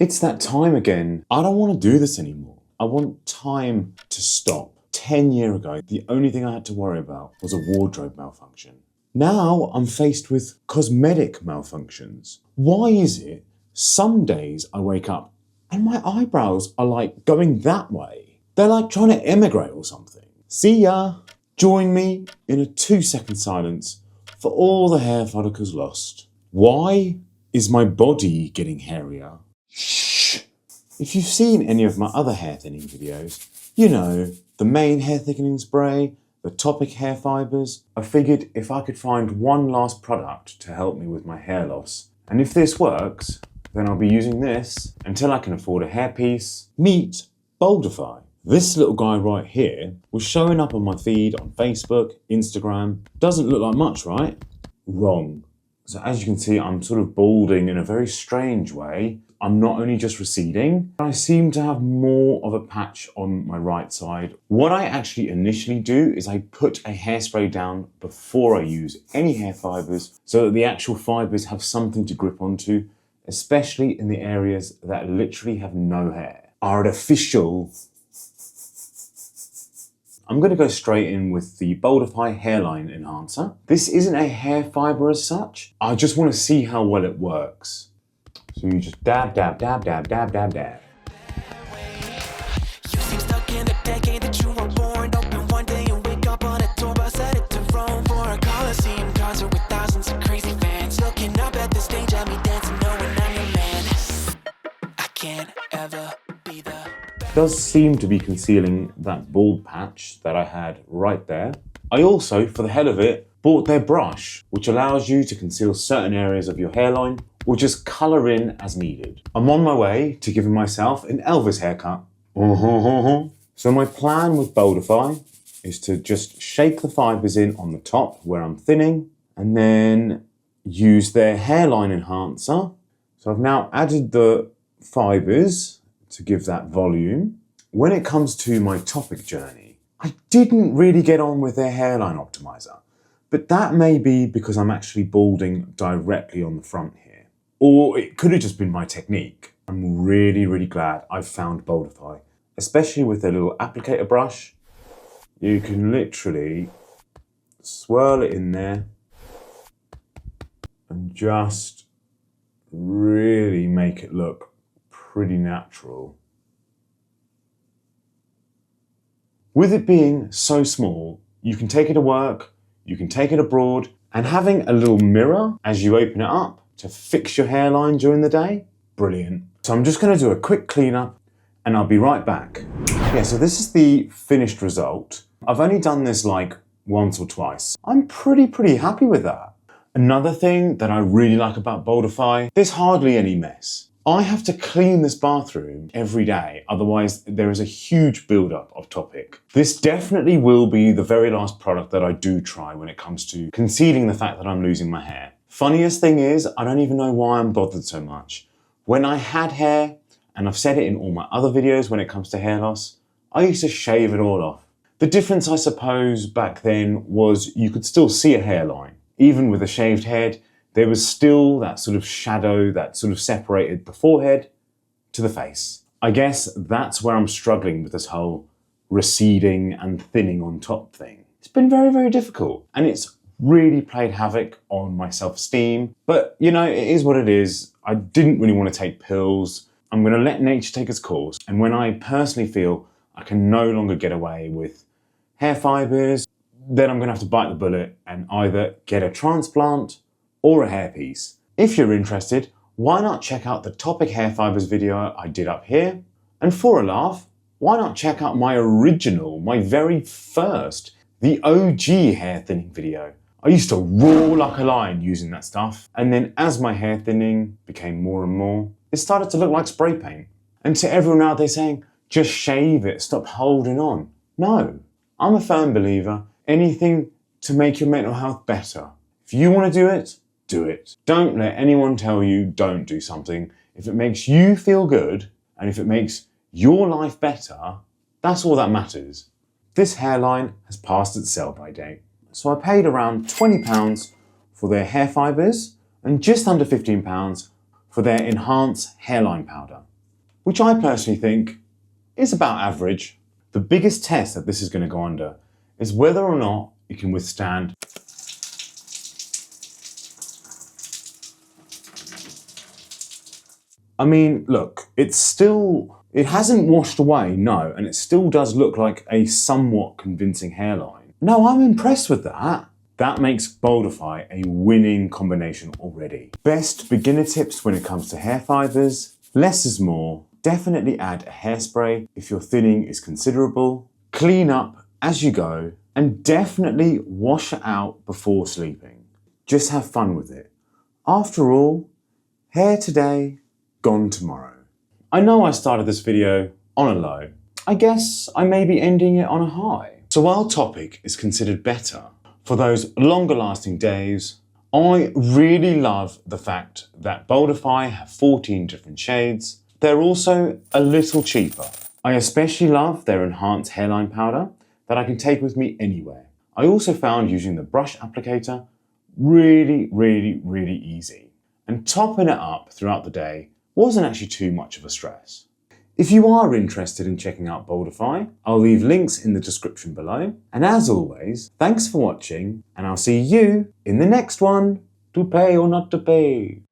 It's that time again. I don't want to do this anymore. I want time to stop. 10 years ago, the only thing I had to worry about was a wardrobe malfunction. Now I'm faced with cosmetic malfunctions. Why is it some days I wake up and my eyebrows are like going that way? They're like trying to emigrate or something. See ya! Join me in a 2-second silence for all the hair follicles lost. Why is my body getting hairier? Shh! If you've seen any of my other hair thinning videos, you know, the main hair thickening spray, the topic hair fibres. I figured if I could find one last product to help me with my hair loss, and if this works, then I'll be using this until I can afford a hairpiece. Meet Boldify. This little guy right here was showing up on my feed on Facebook, Instagram. Doesn't look like much, right? Wrong. So as you can see, I'm sort of balding in a very strange way. I'm not only just receding, I seem to have more of a patch on my right side. What I actually initially do is I put a hairspray down before I use any hair fibres so that the actual fibres have something to grip onto, especially in the areas that literally have no hair. Artificial. I'm going to go straight in with the Boldify Hairline Enhancer. This isn't a hair fibre as such. I just want to see how well it works. So you just dab, dab, dab, dab, dab, dab, dab. You seem stuck in the decade that you were born. Open one day and wake up on a tour bus headed to Rome for a Coliseum concert with thousands of crazy fans. Looking up at the stage at me dancing, knowing I'm your man. I can't ever be the best. Does seem to be concealing that bald patch that I had right there. I also, for the hell of it, bought their brush, which allows you to conceal certain areas of your hairline or just colour in as needed. I'm on my way to giving myself an Elvis haircut. So my plan with Boldify is to just shake the fibres in on the top where I'm thinning and then use their hairline enhancer. So I've now added the fibres to give that volume. When it comes to my topic journey, I didn't really get on with their hairline optimizer, but that may be because I'm actually balding directly on the front here. Or it could have just been my technique. I'm really, really glad I've found Boldify, especially with their little applicator brush. You can literally swirl it in there and just really make it look pretty natural. With it being so small, you can take it to work, you can take it abroad, and having a little mirror as you open it up to fix your hairline during the day, brilliant. So I'm just going to do a quick cleanup and I'll be right back. Yeah, so this is the finished result. I've only done this like once or twice. I'm pretty happy with that. Another thing that I really like about Boldify, there's hardly any mess. I have to clean this bathroom every day, otherwise there is a huge buildup of topic. This definitely will be the very last product that I do try when it comes to concealing the fact that I'm losing my hair. Funniest thing is, I don't even know why I'm bothered so much. When I had hair, and I've said it in all my other videos when it comes to hair loss, I used to shave it all off. The difference, I suppose, back then was you could still see a hairline. Even with a shaved head, there was still that sort of shadow that sort of separated the forehead to the face. I guess that's where I'm struggling with this whole receding and thinning on top thing. It's been very difficult, and it's really played havoc on my self-esteem. But, you know, it is what it is. I didn't really want to take pills. I'm going to let nature take its course. And when I personally feel I can no longer get away with hair fibres, then I'm going to have to bite the bullet and either get a transplant or a hairpiece. If you're interested, why not check out the topic hair fibres video I did up here? And for a laugh, why not check out my original, my very first, the OG hair thinning video? I used to roar like a lion using that stuff. And then as my hair thinning became more and more, it started to look like spray paint. And to everyone out there saying, just shave it, stop holding on. No, I'm a firm believer, anything to make your mental health better. If you want to do it, do it. Don't let anyone tell you don't do something. If it makes you feel good, and if it makes your life better, that's all that matters. This hairline has passed its sell-by date. So I paid around £20 for their hair fibres and just under £15 for their enhanced hairline powder. which I personally think is about average. The biggest test that this is going to go under is whether or not it can withstand I mean, look, it hasn't washed away, no, and it still does look like a somewhat convincing hairline. No, I'm impressed with that. That makes Boldify a winning combination already. Best beginner tips when it comes to hair fibers: less is more. Definitely add a hairspray if your thinning is considerable. Clean up as you go, and definitely wash it out before sleeping. Just have fun with it. After all, hair today, gone tomorrow. I know I started this video on a low. I guess I may be ending it on a high. So while Topic is considered better for those longer lasting days, I really love the fact that Boldify have 14 different shades. They're also a little cheaper. I especially love their enhanced hairline powder that I can take with me anywhere. I also found using the brush applicator really easy. And topping it up throughout the day wasn't actually too much of a stress. If you are interested in checking out Boldify, I'll leave links in the description below. And as always, thanks for watching, and I'll see you in the next one. To pay or not to pay.